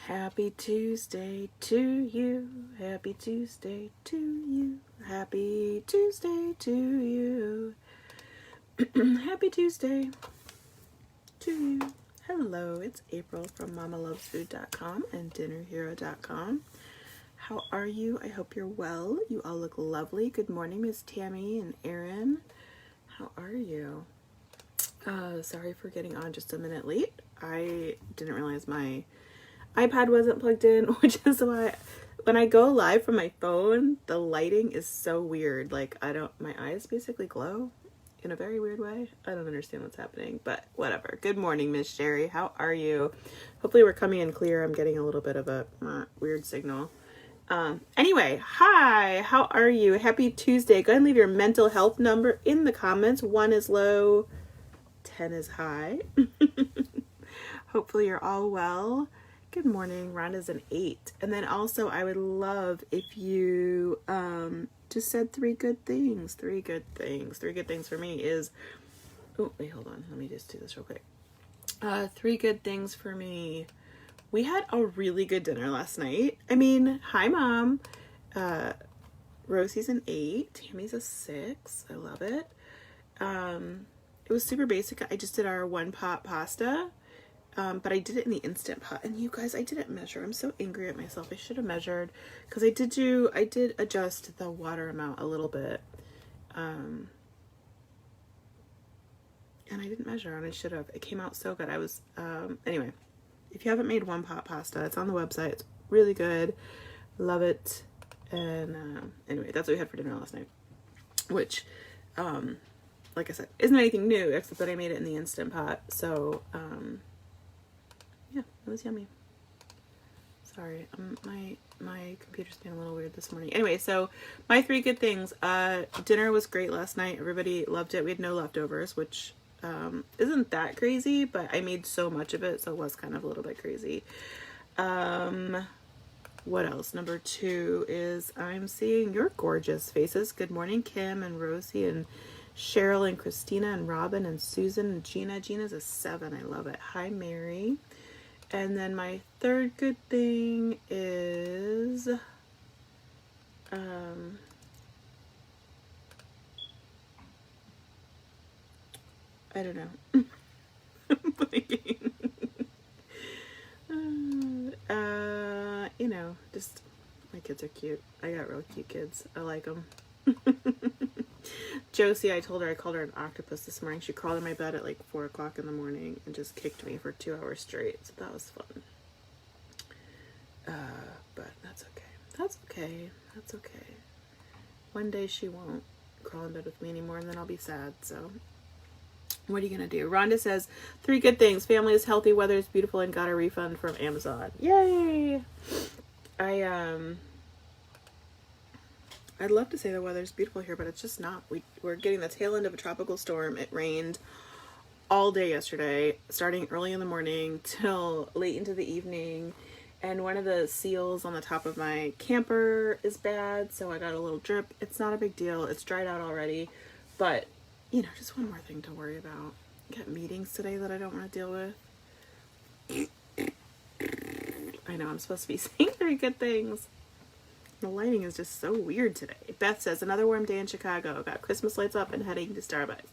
Happy Tuesday to you. Happy Tuesday to you. Happy Tuesday to you. Happy Tuesday to you. Hello, it's April from MamaLovesFood.com and DinnerHero.com. How are you? I hope you're well. You all look lovely. Good morning, Miss Tammy and Erin. How are you? Sorry for getting on just a minute late. I didn't realize my iPad wasn't plugged in, which is why when I go live from my phone, the lighting is so weird. Like, my eyes basically glow in a very weird way. I don't understand what's happening, but whatever. Good morning, Miss Sherry. How are you? Hopefully we're coming in clear. I'm getting a little bit of a weird signal. Anyway, hi, how are you? Happy Tuesday. Go ahead and leave your mental health number in the comments. 1 is low, 10 is high. Hopefully you're all well. Good morning. Rhonda's an 8. And then also I would love if you just said 3 good things. 3 good things. 3 good things for me is, oh, wait, hold on. Let me just do this real quick. 3 good things for me. We had a really good dinner last night. I mean, hi, Mom. Rosie's an 8. Tammy's a 6. I love it. It was super basic. I just did our 1-pot pasta. But I did it in the Instant Pot. And you guys, I didn't measure. I'm so angry at myself. I should have measured. Because I did adjust the water amount a little bit. And I didn't measure, and I should have. It came out so good. Anyway. If you haven't made 1-pot pasta, it's on the website. It's really good. Love it. And anyway, that's what we had for dinner last night. Which, like I said, isn't anything new, except that I made it in the Instant Pot. So, yeah, it was yummy. Sorry, my computer's being a little weird this morning. Anyway, so my 3 good things. Dinner was great last night. Everybody loved it. We had no leftovers, which isn't that crazy, but I made so much of it, so it was kind of a little bit crazy. What else? Number 2 is I'm seeing your gorgeous faces. Good morning, Kim and Rosie and Cheryl and Christina and Robin and Susan and Gina. Gina's a 7. I love it. Hi, Mary. And then my 3rd good thing is I don't know. You know, just my kids are cute. I got real cute kids. I like them. Josie, I called her an octopus this morning. She crawled in my bed at like 4 o'clock in the morning and just kicked me for 2 hours straight. So that was fun. But that's okay. That's okay. That's okay. One day she won't crawl in bed with me anymore, and then I'll be sad. So what are you going to do? Rhonda says, 3 good things. Family is healthy, weather is beautiful, and got a refund from Amazon. Yay! I'd love to say the weather's beautiful here, but it's just not. We're getting the tail end of a tropical storm. It rained all day yesterday, starting early in the morning till late into the evening. And one of the seals on the top of my camper is bad, so I got a little drip. It's not a big deal. It's dried out already. But, you know, just one more thing to worry about. I got meetings today that I don't want to deal with. I know, I'm supposed to be saying 3 good things. The lighting is just so weird today. Beth says, another warm day in Chicago. Got Christmas lights up and heading to Starbucks.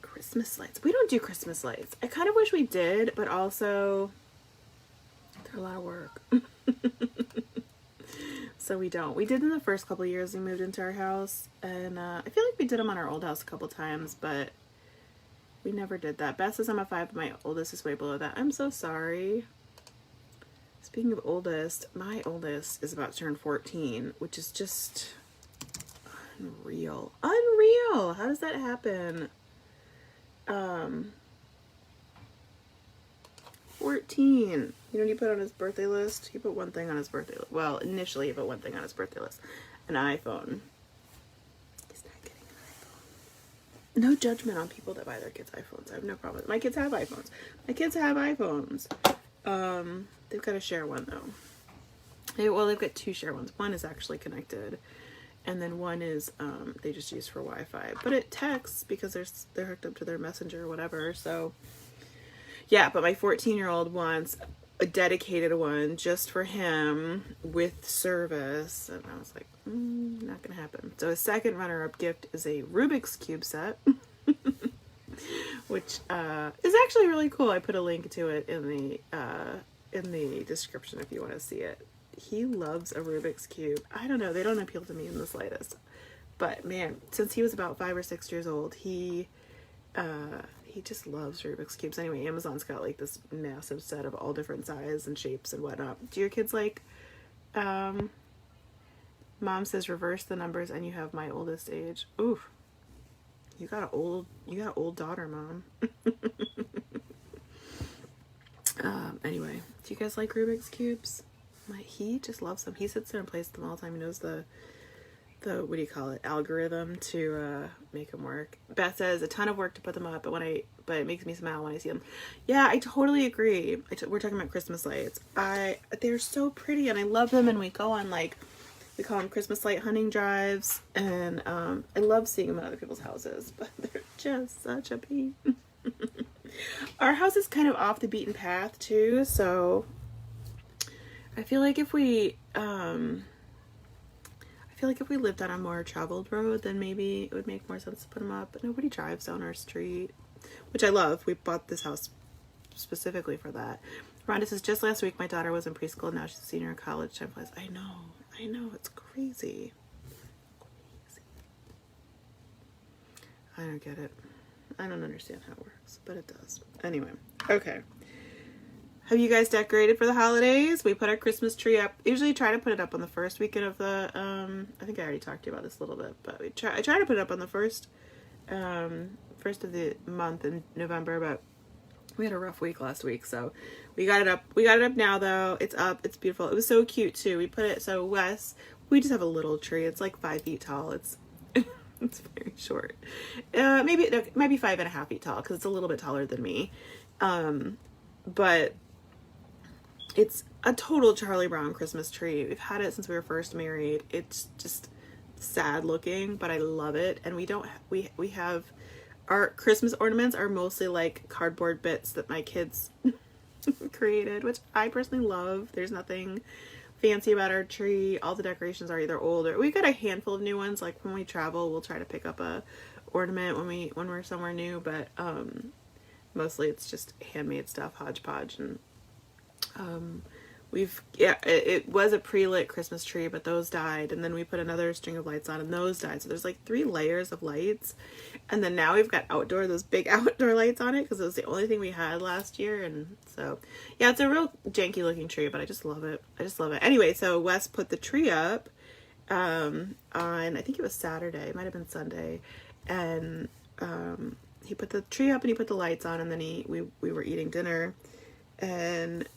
Christmas lights. We don't do Christmas lights. I kind of wish we did, but also they're a lot of work. So we don't. We did in the first couple of years we moved into our house. And I feel like we did them on our old house a couple times, but we never did that. Beth says I'm a 5, but my oldest is way below that. I'm so sorry. Speaking of oldest, my oldest is about to turn 14, which is just unreal. Unreal! How does that happen? 14. You know what he put on his birthday list? He put one thing on his birthday list. Well, initially he put one thing on his birthday list. An iPhone. He's not getting an iPhone. No judgment on people that buy their kids iPhones. I have no problem. My kids have iPhones. My kids have iPhones. They've got to share one though. Well, they've got 2 share ones. One is actually connected, and then one is they just use for Wi-Fi. But it texts because they're hooked up to their messenger or whatever. So yeah, but my 14-year-old wants a dedicated one just for him with service. And I was like, not gonna happen. So his second runner-up gift is a Rubik's Cube set, which is actually really cool. I put a link to it in the description if you want to see it. He loves a Rubik's Cube. I don't know, they don't appeal to me in the slightest. But man, since he was about 5 or 6 years old, he just loves Rubik's Cubes. Anyway, Amazon's got like this massive set of all different sizes and shapes and whatnot. Do your kids like, Mom says reverse the numbers and you have my oldest age. Oof. You got an old daughter, Mom. Anyway, do you guys like Rubik's Cubes? He just loves them. He sits there and plays them all the time. He knows the what do you call it, algorithm to make them work. Beth says a ton of work to put them up, but it makes me smile when I see them. Yeah, I totally agree. We're talking about Christmas lights. They're so pretty and I love them, and we go on we call them Christmas light hunting drives, and I love seeing them in other people's houses, but they're just such a pain. Our house is kind of off the beaten path too, so I feel like if we lived on a more traveled road, then maybe it would make more sense to put them up. But nobody drives down our street, which I love. We bought this house specifically for that. Rhonda says, just last week my daughter was in preschool. Now she's a senior in college. Time flies. I know. It's crazy. I don't get it. I don't understand how it works, but it does. Anyway, okay. Have you guys decorated for the holidays? We put our Christmas tree up. Usually try to put it up on the first weekend of the, I think I already talked to you about this a little bit, but I try to put it up on the first of the month in November, but we had a rough week last week, so we got it up. We got it up now, though. It's up. It's beautiful. It was so cute, too. We put it, so Wes, we just have a little tree. It's like 5 feet tall. It's very short. Maybe it might be 5.5 feet tall, because it's a little bit taller than me. But it's a total Charlie Brown Christmas tree. We've had it since we were first married. It's just sad looking, but I love it. And we have our Christmas ornaments are mostly like cardboard bits that my kids created, which I personally love. There's nothing fancy about our tree. All the decorations are either old or we've got a handful of new ones. Like when we travel, we'll try to pick up a ornament when we're somewhere new, but mostly it's just handmade stuff, hodgepodge. And it was a pre-lit Christmas tree, but those died, and then we put another string of lights on and those died, so there's like 3 layers of lights. And then now we've got those big outdoor lights on it, because it was the only thing we had last year. And so yeah, it's a real janky looking tree, but I just love it. Anyway, so Wes put the tree up on, I think it was Saturday, it might have been Sunday, and he put the tree up and he put the lights on, and then we were eating dinner, and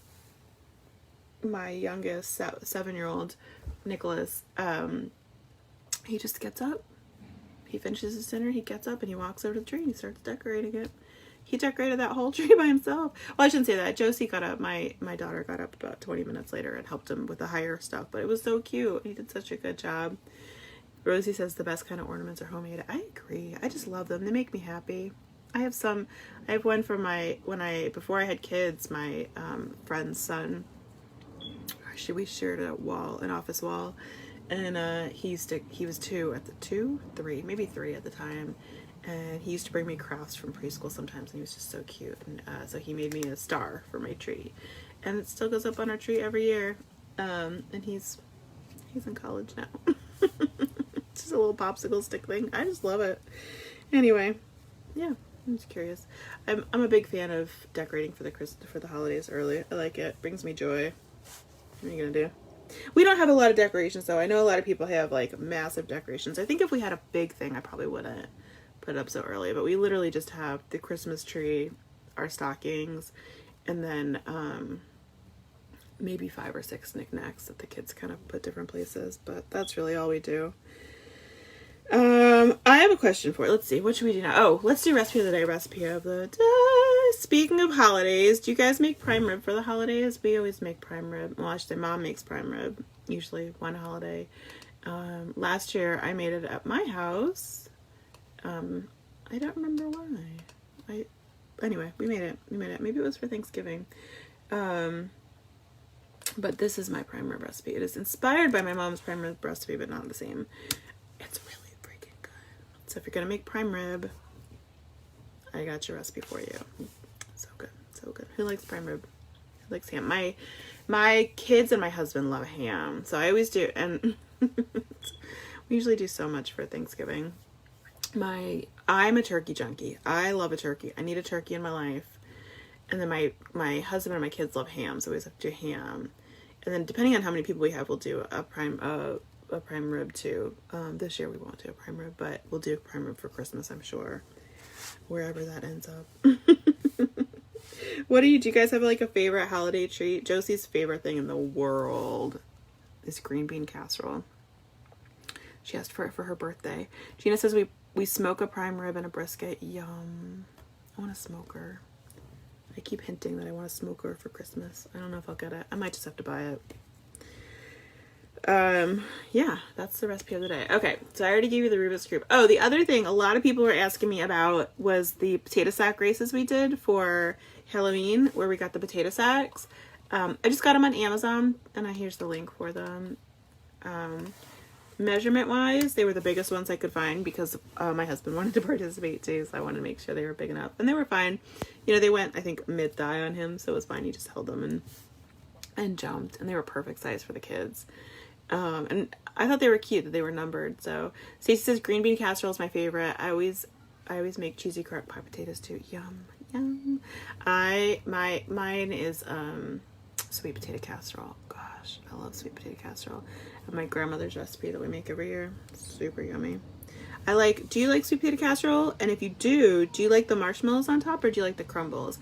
my youngest 7-year-old Nicholas, he just gets up, he finishes his dinner, he gets up and he walks over to the tree and he starts decorating it. He decorated that whole tree by himself. Well, I shouldn't say that. Josie got up, my daughter got up about 20 minutes later and helped him with the higher stuff, but it was so cute. He did such a good job. Rosie says the best kind of ornaments are homemade. I agree. I just love them. They make me happy. I have one from before I had kids, my friend's son. We shared an office wall, and he was 3 at the time, and he used to bring me crafts from preschool sometimes, and he was just so cute, and so he made me a star for my tree, and it still goes up on our tree every year, and he's in college now. It's just a little popsicle stick thing. I just love it. Anyway, yeah, I'm just curious. I'm a big fan of decorating for the holidays early. I like it. Brings me joy. What are you gonna do? We don't have a lot of decorations, though. I know a lot of people have like massive decorations. I think if we had a big thing, I probably wouldn't put it up so early, but we literally just have the Christmas tree, our stockings, and then maybe 5 or 6 knickknacks that the kids kind of put different places, but that's really all we do. I have a question for it. Let's see, what should we do now? Oh, let's do recipe of the day. Speaking of holidays, do you guys make prime rib for the holidays? We always make prime rib. Well, actually, Mom makes prime rib, usually one holiday. Last year, I made it at my house. I don't remember why. Anyway, we made it. Maybe it was for Thanksgiving. But this is my prime rib recipe. It is inspired by my mom's prime rib recipe, but not the same. It's really freaking good. So if you're going to make prime rib, I got your recipe for you. So good. So good. Who likes prime rib? Who likes ham? My kids and my husband love ham. So I always do. And we usually do so much for Thanksgiving. I'm a turkey junkie. I love a turkey. I need a turkey in my life. And then my husband and my kids love ham, so we always have to do ham. And then depending on how many people we have, we'll do a prime rib too. This year we won't do a prime rib, but we'll do a prime rib for Christmas, I'm sure. Wherever that ends up. Do you guys have like a favorite holiday treat? Josie's favorite thing in the world is green bean casserole. She asked for it for her birthday. Gina says we smoke a prime rib and a brisket. Yum. I want a smoker. I keep hinting that I want a smoker for Christmas. I don't know if I'll get it. I might just have to buy it. Yeah, that's the recipe of the day. Okay, so I already gave you the Rubik's Cube. Oh, the other thing a lot of people were asking me about was the potato sack races we did for Halloween, where we got the potato sacks. I just got them on Amazon, and here's the link for them. Measurement wise, they were the biggest ones I could find because my husband wanted to participate too, so I wanted to make sure they were big enough, and they were fine. You know, they went, I think, mid-thigh on him, so it was fine. He just held them and jumped, and they were perfect size for the kids. And I thought they were cute that they were numbered. So Stacey says green bean casserole is my favorite. I always make cheesy crock pot potatoes too. Yum, yum. Mine is sweet potato casserole. Gosh, I love sweet potato casserole. And my grandmother's recipe that we make every year. Super yummy. Do you like sweet potato casserole? And if you do you like the marshmallows on top or do you like the crumbles?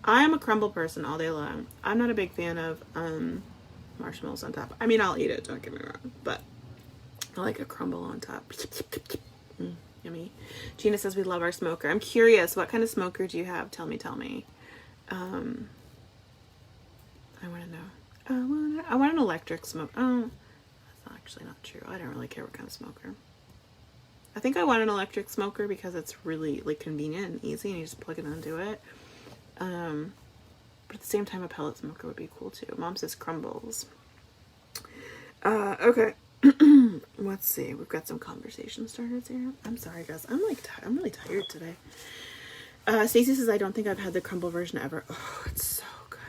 I am a crumble person all day long. I'm not a big fan of marshmallows on top. I mean, I'll eat it, don't get me wrong, but I like a crumble on top. Yummy. Gina says we love our smoker. I'm curious, what kind of smoker do you have? Tell me. I want to know. I want an electric smoke. Oh, that's actually not true. I don't really care what kind of smoker. I think I want an electric smoker because it's really like convenient and easy and you just plug it into it. But at the same time, a pellet smoker would be cool too. Mom says crumbles. Okay. Let's see. We've got some conversation starters here. I'm sorry, guys. I'm really tired today. Stacey says, I don't think I've had the crumble version ever. Oh, it's so good.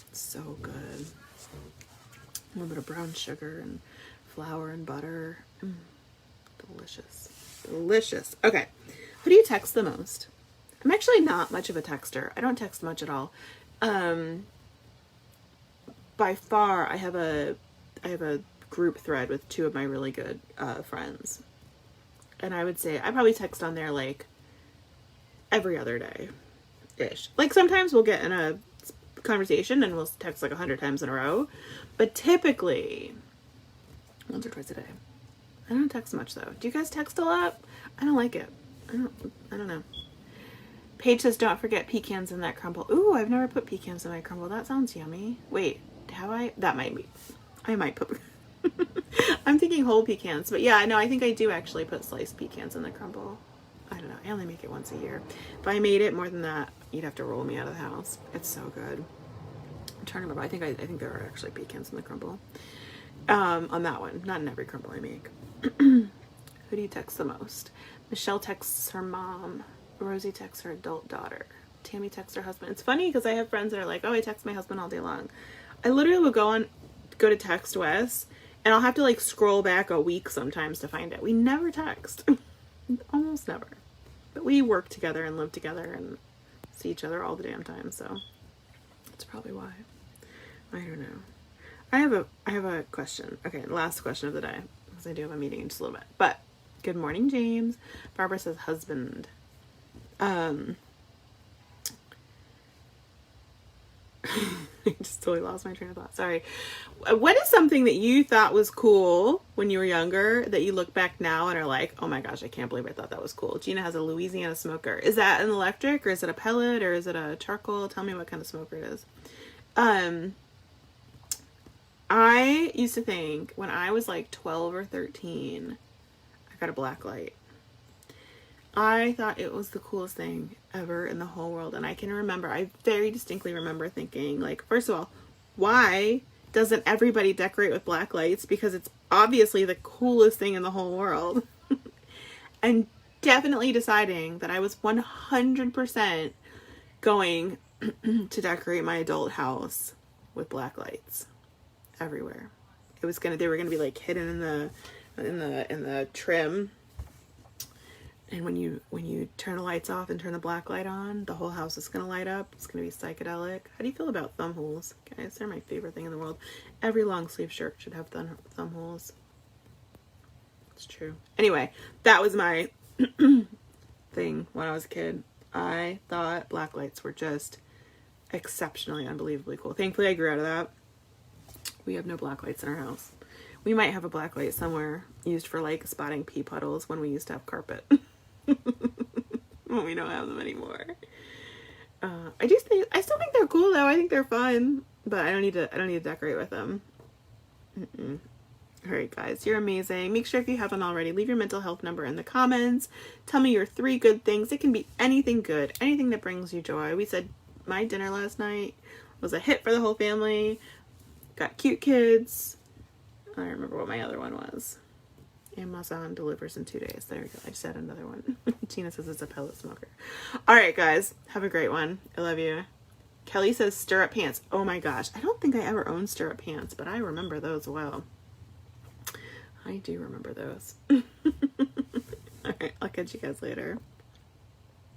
It's so good. A little bit of brown sugar and flour and butter. Delicious. Delicious. Okay. Who do you text the most? I'm actually not much of a texter. I don't text much at all. By far, I have a group thread with two of my really good friends, and I would say I probably text on there like every other day ish. Like sometimes we'll get in a conversation and we'll text like 100 times in a row, but typically once or twice a day. I don't text much though. Do you guys text a lot? I don't like it. I don't know. Paige says, don't forget pecans in that crumble. Ooh, I've never put pecans in my crumble. That sounds yummy. Wait, have I? That might be. I might put. I'm thinking whole pecans. But yeah, no, I think I do actually put sliced pecans in the crumble. I don't know. I only make it once a year. If I made it more than that, you'd have to roll me out of the house. It's so good. I'm trying to remember. I think there are actually pecans in the crumble. On that one. Not in every crumble I make. Who do you text the most? Michelle texts her mom. Rosie texts her adult daughter. Tammy texts her husband. It's funny because I have friends that are like, oh, I text my husband all day long. I literally will go to text Wes, and I'll have to like scroll back a week sometimes to find it. We never text. Almost never. But we work together and live together and see each other all the damn time, so that's probably why. I don't know. I have a question. Okay, last question of the day, because I do have a meeting in just a little bit. But good morning, James. Barbara says husband. I just totally lost my train of thought. Sorry. What is something that you thought was cool when you were younger that you look back now and are like, oh my gosh, I can't believe I thought that was cool? Gina has a Louisiana smoker. Is that an electric or is it a pellet or is it a charcoal? Tell me what kind of smoker it is. I used to think when I was like 12 or 13, I got a black light. I thought it was the coolest thing ever in the whole world. And I very distinctly remember thinking, like, first of all, why doesn't everybody decorate with black lights? Because it's obviously the coolest thing in the whole world. And definitely deciding that I was 100% going to decorate my adult house with black lights everywhere. They were gonna be like hidden in the trim. And when you turn the lights off and turn the black light on, the whole house is going to light up. It's going to be psychedelic. How do you feel about thumb holes? Guys, they're my favorite thing in the world. Every long sleeve shirt should have thumb holes. It's true. Anyway, that was my thing when I was a kid. I thought black lights were just exceptionally, unbelievably cool. Thankfully, I grew out of that. We have no black lights in our house. We might have a black light somewhere used for like spotting pea puddles when we used to have carpet. Well, we don't have them anymore. I still think they're cool though. I think they're fun, but I don't need to decorate with them. All right, guys, you're amazing. Make sure if you haven't already, leave your mental health number in the comments. Tell me your 3 good things. It can be anything good, anything that brings you joy. We said my dinner last night was a hit for the whole family. Got cute kids. I don't remember what my other one was. Amazon delivers in 2 days. There we go. I said another one. Tina says it's a pellet smoker. All right, guys. Have a great one. I love you. Kelly says stirrup pants. Oh my gosh. I don't think I ever owned stirrup pants, but I remember those well. I do remember those. All right. I'll catch you guys later.